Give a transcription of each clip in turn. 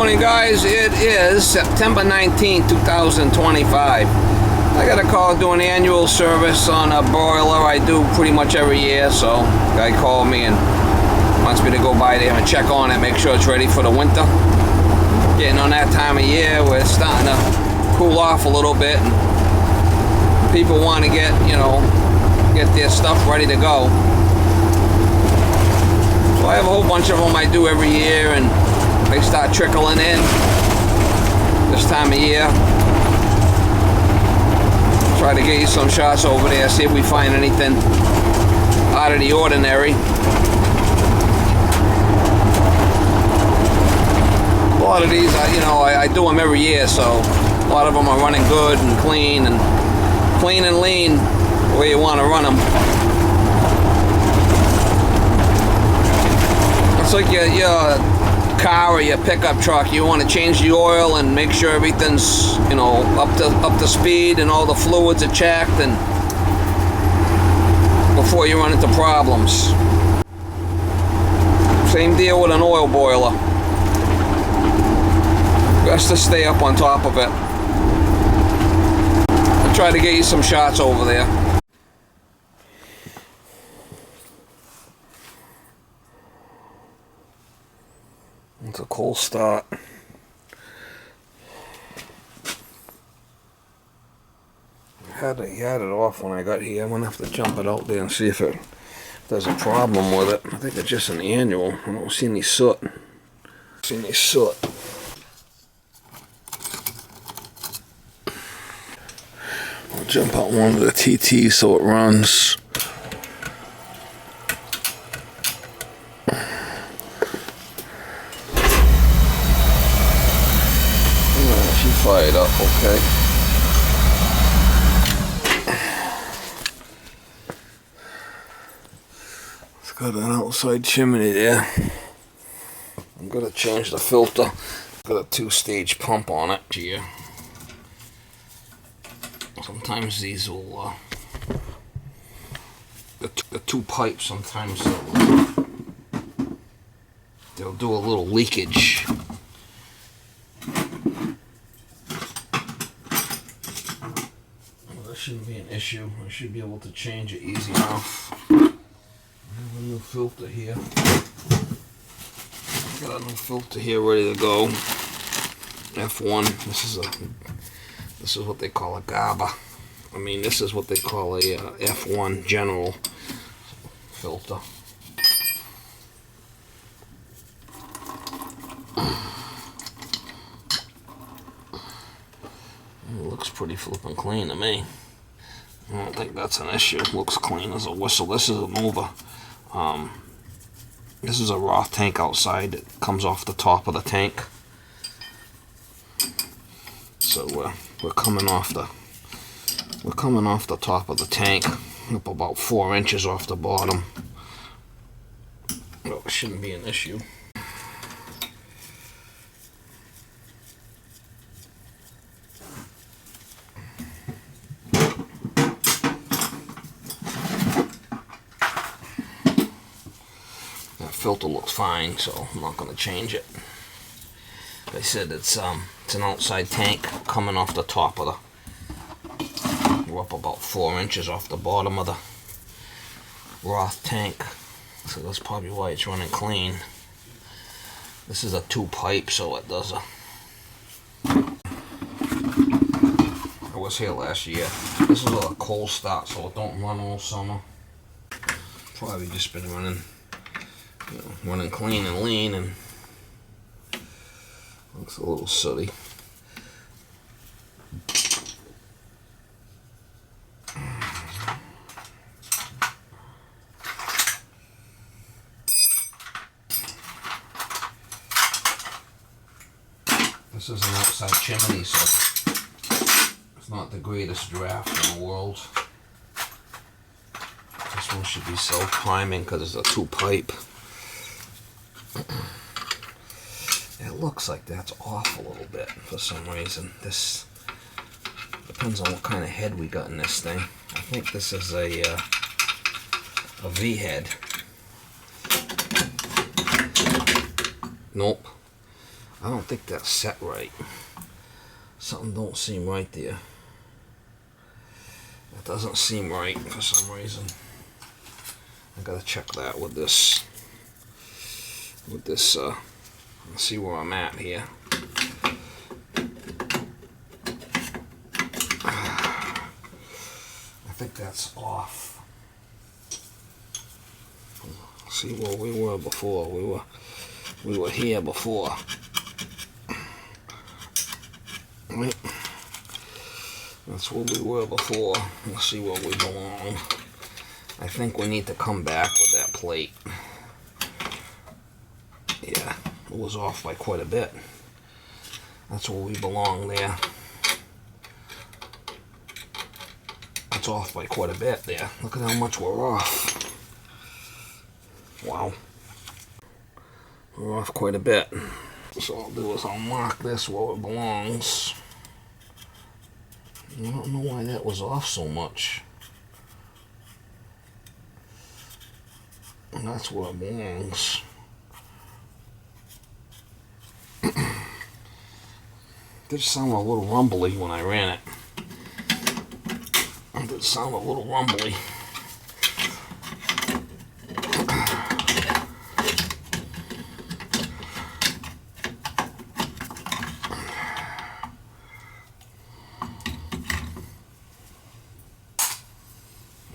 morning, guys. It is September 19, 2025. I got a call doing annual service on a boiler I do pretty much every year, so a guy called me and wants me to go by there and check on it, make sure it's ready for the winter. Getting on that time of year where it's starting to cool off a little bit and people want to get their stuff ready to go. So I have a whole bunch of them I do every year, and they start trickling in this time of year. Try to get you some shots over there, see if we find anything out of the ordinary. A lot of these, I do them every year, so a lot of them are running good and clean and lean the way you want to run them. It's like your car or your pickup truck. You want to change the oil and make sure everything's up to speed and all the fluids are checked, and before you run into problems. Same deal with an oil boiler. Best to stay up on top of it. I'll try to get you some shots over there. It's a cold start. I had it off when I got here. I'm gonna have to jump it out there and see if there's a problem with it. I think it's just an annual. I don't see any soot. I'll jump out one of the TTs so it runs. She fired up, okay. It's got an outside chimney there. I'm gonna change the filter. Got a 2-stage pump on it here. Sometimes these will, the two pipes, sometimes they'll do a little leakage. Well, that shouldn't be an issue. I should be able to change it easy enough. I have a new filter here. Got a new filter here ready to go. F1. This is what they call a GABA. This is what they call a F1 general filter. It looks pretty flippin' clean to me. I don't think that's an issue. It looks clean as a whistle. This is an over. This is a raw tank outside that comes off the top of the tank. So we're coming off the top of the tank, up about 4 inches off the bottom. Well, it shouldn't be an issue. That filter looks fine, so I'm not going to change it. Like I said, it's an outside tank coming off the top of the. We're up about 4 inches off the bottom of the Roth tank, so that's probably why it's running clean. This is a 2-pipe, so it does a. I was here last year. This is a cold start, so it don't run all summer. Probably just been running, running clean and lean, and looks a little sooty. This is an outside chimney, so it's not the greatest draft in the world. This one should be self-priming because it's a 2-pipe. It looks like that's off a little bit for some reason. This depends on what kind of head we got in this thing. I think this is a V head. Nope. I don't think that's set right. Something don't seem right there. It doesn't seem right for some reason. I gotta check that with this. Let's see where I'm at here. I think that's off. See where we were before. We were here before. Right. That's where we were before. Let's see where we belong. I think we need to come back with that plate. Yeah, it was off by quite a bit. That's where we belong there. It's off by quite a bit there. Look at how much we're off. Wow. We're off quite a bit. So I'll do is I'll mark this where it belongs. I don't know why that was off so much. And that's where it belongs. Did sound a little rumbly when I ran it. It did sound a little rumbly.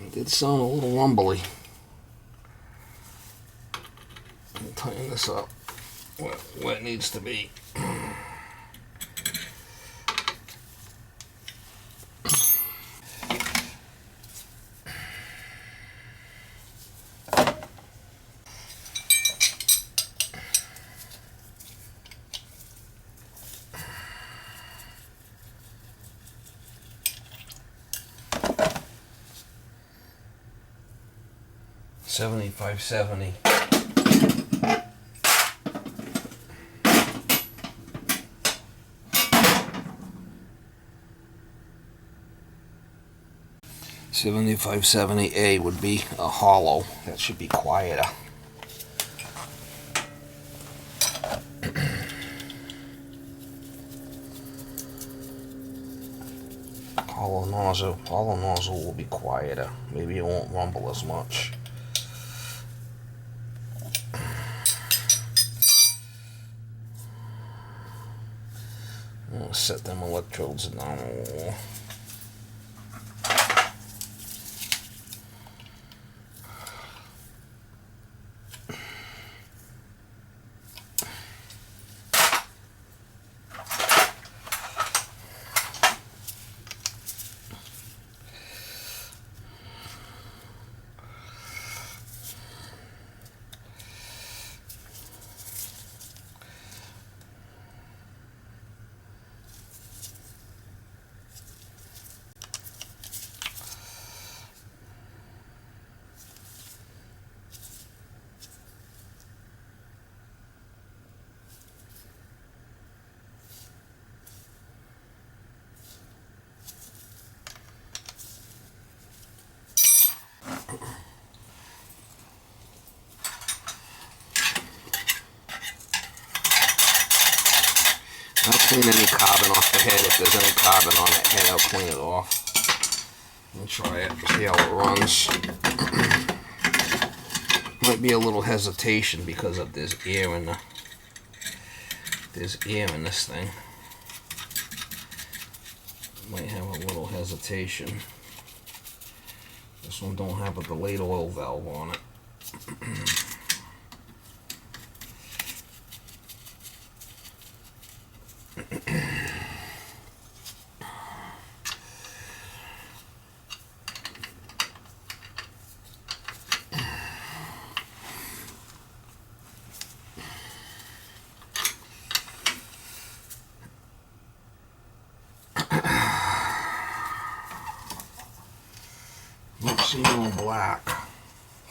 It did sound a little rumbly. I'll tighten this up where it needs to be. 7570. $7570A would be a hollow. That should be quieter. Hollow nozzle will be quieter. Maybe it won't rumble as much. I'm gonna set them electrodes down a little. I'll clean any carbon off the head. If there's any carbon on that head, I'll clean it off. Let me try it, see how it runs. Might be a little hesitation because of there's air in this thing. Might have a little hesitation. This one don't have a delayed oil valve on it. See all black,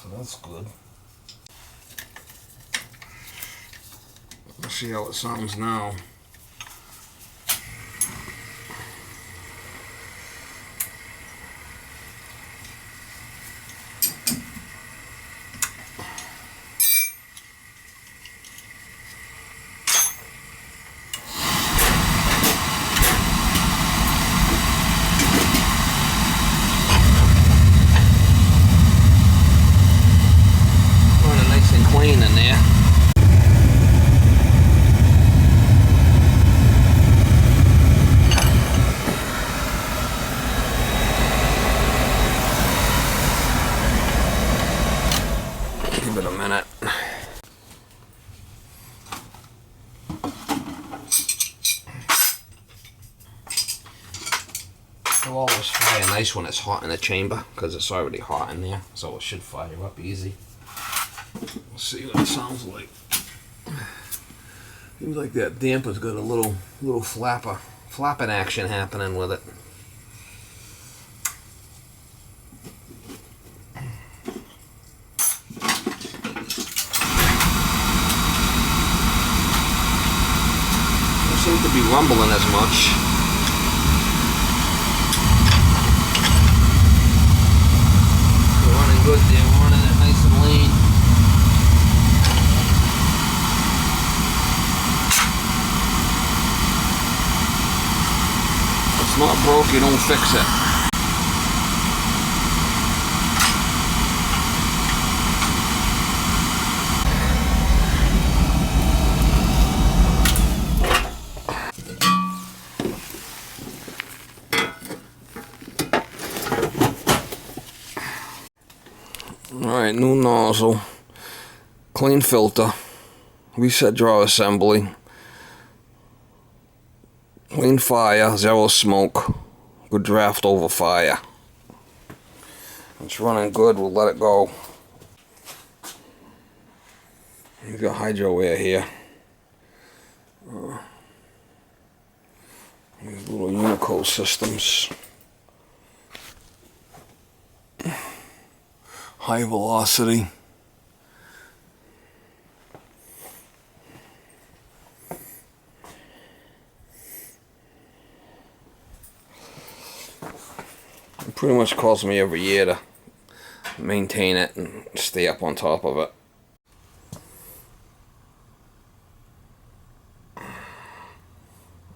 so that's good. Let's see how it sounds now. It'll always fire nice when it's hot in the chamber, because it's already hot in there, so it should fire up easy. Let's see what it sounds like. Seems like that damper's got a little flapping action happening with it. Don't seem to be rumbling as much. We're running good there, we're running it nice and lean. If it's not broke, you don't fix it. Alright, new nozzle, clean filter, reset drawer assembly, clean fire, zero smoke, good draft over fire. It's running good, we'll let it go. You got hydro air here. These little Unico systems. High velocity. It pretty much calls me every year to maintain it and stay up on top of it.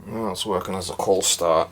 Well, it's working as a cold start.